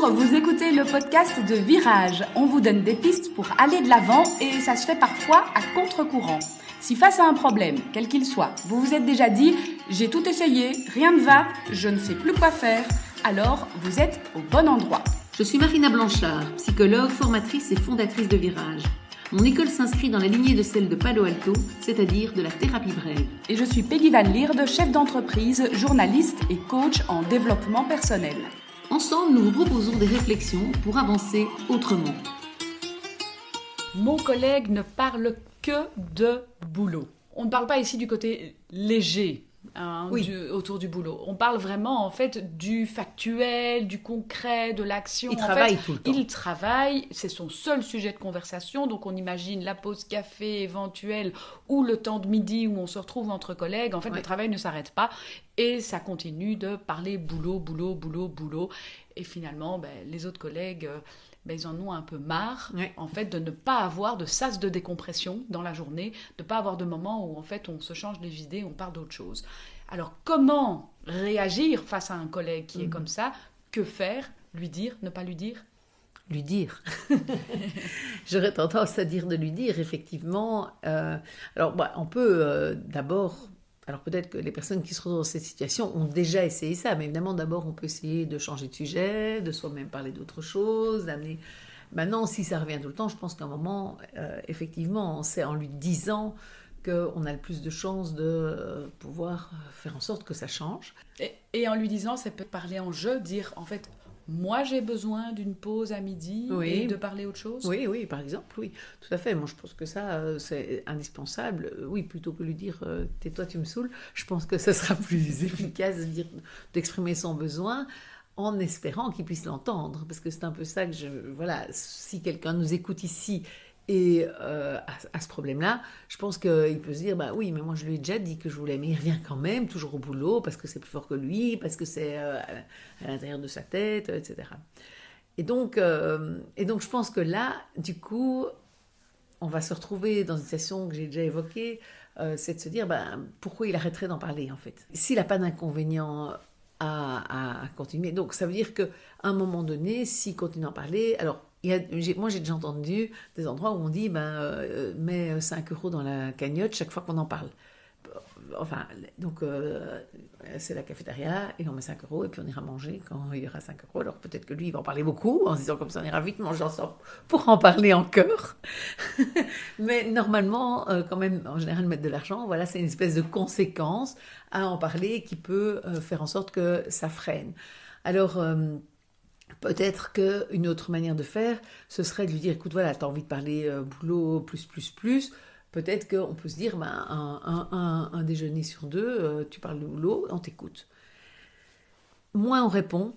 Bonjour, vous écoutez le podcast de Virage. On vous donne des pistes pour aller de l'avant et ça se fait parfois à contre-courant. Si face à un problème, quel qu'il soit, vous vous êtes déjà dit « j'ai tout essayé, rien ne va, je ne sais plus quoi faire », alors vous êtes au bon endroit. Je suis Marina Blanchard, psychologue, formatrice et fondatrice de Virage. Mon école s'inscrit dans la lignée de celle de Palo Alto, c'est-à-dire de la thérapie brève. Et je suis Peggy Van Lierde, chef d'entreprise, journaliste et coach en développement personnel. Ensemble, nous vous proposons des réflexions pour avancer autrement. Mon collègue ne parle que de boulot. On ne parle pas ici du côté léger autour du boulot. On parle vraiment en fait du factuel, du concret, de l'action. Il travaille tout le temps. Il travaille, c'est son seul sujet de conversation. Donc on imagine la pause café éventuelle ou le temps de midi où on se retrouve entre collègues. En fait, le travail ne s'arrête pas et ça continue de parler boulot, boulot, boulot, boulot. Et finalement, les autres collègues... ils en ont un peu marre, en fait, de ne pas avoir de sas de décompression dans la journée, de ne pas avoir de moments où, en fait, on se change les idées, on parle d'autre chose. Alors, comment réagir face à un collègue qui est comme ça ? Que faire ? Lui dire ? Ne pas lui dire ? Lui dire. J'aurais tendance à dire de lui dire, effectivement. On peut d'abord... Alors peut-être que les personnes qui se retrouvent dans cette situation ont déjà essayé ça, mais évidemment d'abord on peut essayer de changer de sujet, de soi-même parler d'autre chose, d'amener... Maintenant, si ça revient tout le temps, je pense qu'à un moment, effectivement, c'est en lui disant qu'on a le plus de chances de pouvoir faire en sorte que ça change. Et en lui disant, ça peut parler en jeu, dire en fait... Moi, j'ai besoin d'une pause à midi et de parler autre chose. Oui, par exemple, oui, tout à fait. Moi, je pense que ça, c'est indispensable. Oui, plutôt que lui dire « tais-toi, tu me saoules », je pense que ça sera plus efficace d'exprimer son besoin en espérant qu'il puisse l'entendre. Parce que c'est un peu ça que si quelqu'un nous écoute ici et à ce problème-là, je pense qu'il peut se dire « oui, mais moi, je lui ai déjà dit que je voulais, mais il revient quand même, toujours au boulot, parce que c'est plus fort que lui, parce que c'est à l'intérieur de sa tête, etc. » Et donc, je pense que là, du coup, on va se retrouver dans une situation que j'ai déjà évoquée, c'est de se dire pourquoi il arrêterait d'en parler, en fait. S'il n'a pas d'inconvénient à continuer. Donc, ça veut dire qu'à un moment donné, s'il continue à en parler... Alors, moi, j'ai déjà entendu des endroits où on dit mets 5 € dans la cagnotte chaque fois qu'on en parle. Enfin, donc, c'est la cafétéria et on met 5 € et puis on ira manger quand il y aura 5 €. Alors, peut-être que lui, il va en parler beaucoup en se disant comme ça, on ira vite manger ensemble pour en parler encore. Mais normalement, quand même, en général, mettre de l'argent, voilà, c'est une espèce de conséquence à en parler qui peut faire en sorte que ça freine. Alors... peut-être qu'une autre manière de faire, ce serait de lui dire, écoute, voilà, tu as envie de parler boulot, plus. Peut-être qu'on peut se dire, un déjeuner sur deux, tu parles de boulot, on t'écoute. Moins on répond,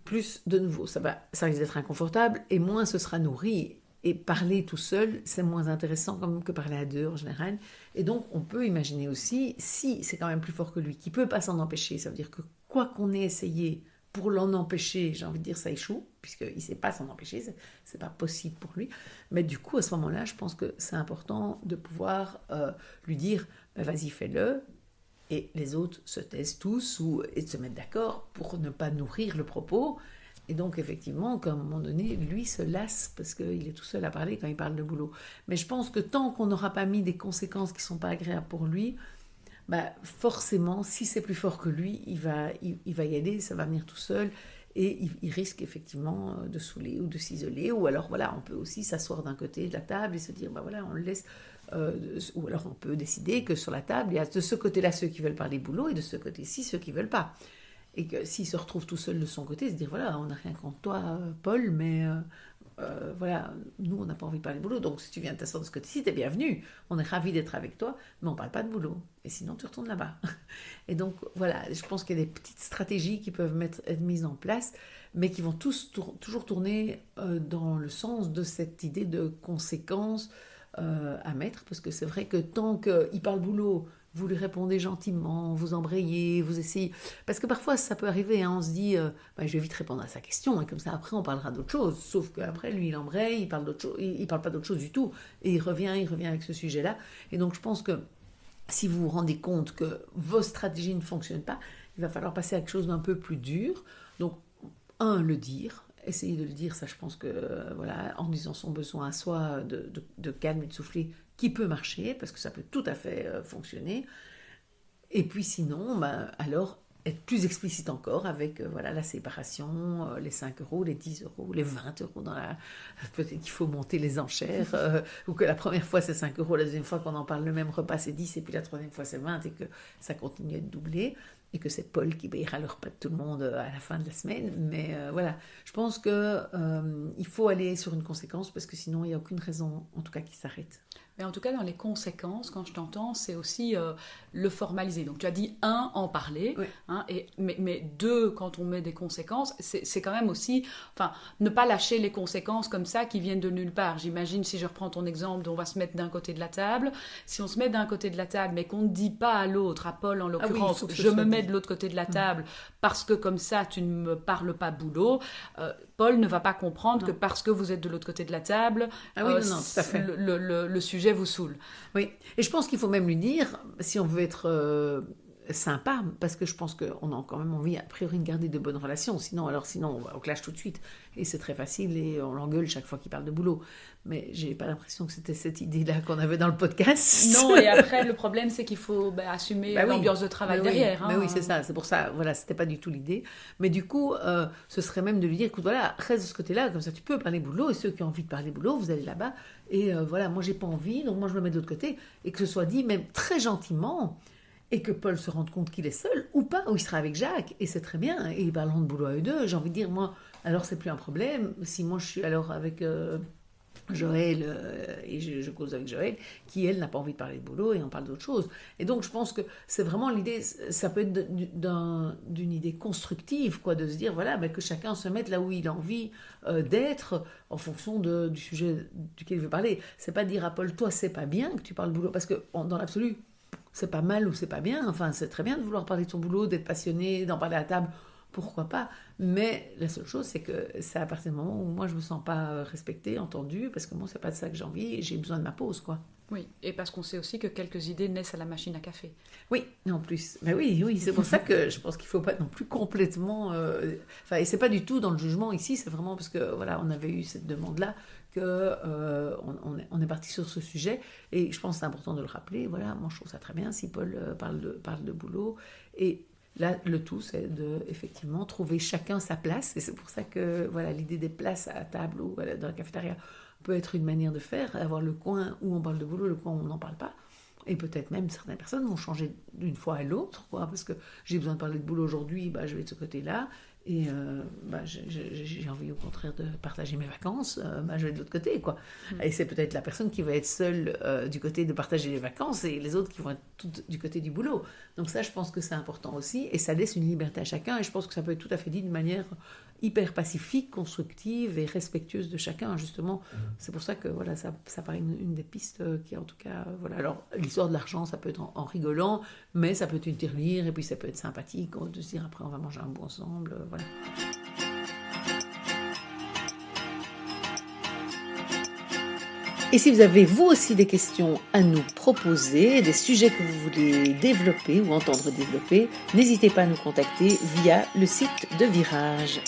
plus de nouveau, ça risque d'être inconfortable, et moins ce sera nourri. Et parler tout seul, c'est moins intéressant quand même que parler à deux en général. Et donc, on peut imaginer aussi, si c'est quand même plus fort que lui, qui ne peut pas s'en empêcher, ça veut dire que quoi qu'on ait essayé, pour l'en empêcher, j'ai envie de dire ça échoue, puisqu'il ne sait pas s'en empêcher, c'est pas possible pour lui. Mais du coup, à ce moment-là, je pense que c'est important de pouvoir lui dire vas-y, fais-le, et les autres se taisent tous et se mettent d'accord pour ne pas nourrir le propos. Et donc, effectivement, qu'à un moment donné, lui se lasse parce qu'il est tout seul à parler quand il parle de boulot. Mais je pense que tant qu'on n'aura pas mis des conséquences qui ne sont pas agréables pour lui, forcément, si c'est plus fort que lui, il va y aller, ça va venir tout seul et il risque effectivement de saouler ou de s'isoler. Ou alors, voilà, on peut aussi s'asseoir d'un côté de la table et se dire, on le laisse. Ou alors, on peut décider que sur la table, il y a de ce côté-là ceux qui veulent parler boulot et de ce côté-ci ceux qui ne veulent pas. Et que s'il se retrouve tout seul de son côté, se dire, voilà, on n'a rien contre toi, Paul, mais... voilà, nous on n'a pas envie de parler de boulot, donc si tu viens de t'asseoir de ce côté-ci, t'es bienvenu, on est ravis d'être avec toi, mais on ne parle pas de boulot, et sinon tu retournes là-bas. Et donc voilà, je pense qu'il y a des petites stratégies qui peuvent être mises en place, mais qui vont toujours tourner dans le sens de cette idée de conséquences à mettre, parce que c'est vrai que tant qu'il parle boulot, vous lui répondez gentiment, vous embrayez, vous essayez... Parce que parfois, ça peut arriver, on se dit, je vais vite répondre à sa question, et comme ça, après, on parlera d'autre chose. Sauf qu'après, lui, il embraye, il parle d'autre chose, il parle pas d'autre chose du tout, et il revient avec ce sujet-là. Et donc, je pense que si vous vous rendez compte que vos stratégies ne fonctionnent pas, il va falloir passer à quelque chose d'un peu plus dur. Donc, le dire, essayer de le dire, ça je pense que, voilà, en disant son besoin à soi de calme et de souffler, qui peut marcher, parce que ça peut tout à fait fonctionner. Et puis sinon, alors, être plus explicite encore avec voilà, la séparation, les 5 euros, les 10 euros, les 20 euros. Peut-être qu'il faut monter les enchères, ou que la première fois c'est 5 euros, la deuxième fois qu'on en parle le même repas c'est 10, et puis la troisième fois c'est 20, et que ça continue à être doublé, et que c'est Paul qui payera le repas de tout le monde à la fin de la semaine. Mais voilà, je pense qu'il faut aller sur une conséquence, parce que sinon il n'y a aucune raison, en tout cas, qui s'arrête. Mais en tout cas, dans les conséquences, quand je t'entends, c'est aussi le formaliser. Donc tu as dit, en parler, Oui. hein, mais deux, quand on met des conséquences, c'est quand même aussi, enfin, ne pas lâcher les conséquences comme ça qui viennent de nulle part. J'imagine, si je reprends ton exemple, on va se mettre d'un côté de la table. Si on se met d'un côté de la table, mais qu'on ne dit pas à l'autre, à Paul en l'occurrence, je me mets de l'autre côté de la table parce que comme ça, tu ne me parles pas boulot, Paul ne va pas comprendre que parce que vous êtes de l'autre côté de la table, non, tout à fait. Le sujet vous saoule. Oui, et je pense qu'il faut même lui dire, si on veut être sympa, parce que je pense qu'on a quand même envie, a priori, de garder de bonnes relations, sinon on clash tout de suite, et c'est très facile, et on l'engueule chaque fois qu'il parle de boulot. Mais j'ai pas l'impression que c'était cette idée-là qu'on avait dans le podcast. Non, et après, le problème, c'est qu'il faut assumer l'ambiance de travail derrière. Mais oui, c'est ça, c'est pour ça, voilà, c'était pas du tout l'idée. Mais du coup, ce serait même de lui dire, écoute, voilà, reste de ce côté-là, comme ça tu peux parler boulot, et ceux qui ont envie de parler boulot, vous allez là-bas, et voilà, moi j'ai pas envie, donc moi je me mets de l'autre côté, et que ce soit dit même très gentiment, et que Paul se rende compte qu'il est seul, ou pas, ou il sera avec Jacques, et c'est très bien, et ils parleront de boulot à eux deux. J'ai envie de dire, moi, alors c'est plus un problème, si moi je suis alors avec Joël, et je cause avec Joël, qui elle n'a pas envie de parler de boulot, et on parle d'autre chose. Et donc je pense que c'est vraiment l'idée, ça peut être d'une idée constructive, quoi, de se dire, voilà, que chacun se mette là où il a envie d'être, en fonction du sujet duquel il veut parler. C'est pas dire à Paul, toi c'est pas bien que tu parles boulot, parce que dans l'absolu, c'est pas mal ou c'est pas bien, enfin c'est très bien de vouloir parler de son boulot, d'être passionné, d'en parler à table, pourquoi pas, mais la seule chose c'est que c'est à partir du moment où moi je me sens pas respectée, entendue, parce que moi c'est pas de ça que j'ai envie, et j'ai besoin de ma pause, quoi. Oui, et parce qu'on sait aussi que quelques idées naissent à la machine à café. Oui, en plus. Mais oui, c'est pour ça que je pense qu'il ne faut pas non plus complètement... et c'est pas du tout dans le jugement ici, c'est vraiment parce que, voilà, on avait eu cette demande-là, on est parti sur ce sujet, et je pense que c'est important de le rappeler. Voilà, moi je trouve ça très bien si Paul parle de boulot, et là le tout c'est de effectivement trouver chacun sa place, et c'est pour ça que voilà, l'idée des places à table ou dans la cafétéria peut être une manière de faire, avoir le coin où on parle de boulot, le coin où on n'en parle pas. Et peut-être même certaines personnes vont changer d'une fois à l'autre, quoi, parce que j'ai besoin de parler de boulot aujourd'hui, je vais de ce côté-là, et j'ai envie au contraire de partager mes vacances, je vais de l'autre côté, quoi. Et c'est peut-être la personne qui va être seule du côté de partager les vacances, et les autres qui vont être toutes du côté du boulot. Donc ça, je pense que c'est important aussi, et ça laisse une liberté à chacun, et je pense que ça peut être tout à fait dit de manière hyper pacifique, constructive et respectueuse de chacun, justement. C'est pour ça que voilà, ça paraît une des pistes qui, en tout cas, voilà. Alors, l'histoire de l'argent, ça peut être en rigolant, mais ça peut être une tirelire, et puis ça peut être sympathique, de se dire après on va manger un bout ensemble, voilà. Et si vous avez vous aussi des questions à nous proposer, des sujets que vous voulez développer ou entendre développer, n'hésitez pas à nous contacter via le site de Virage.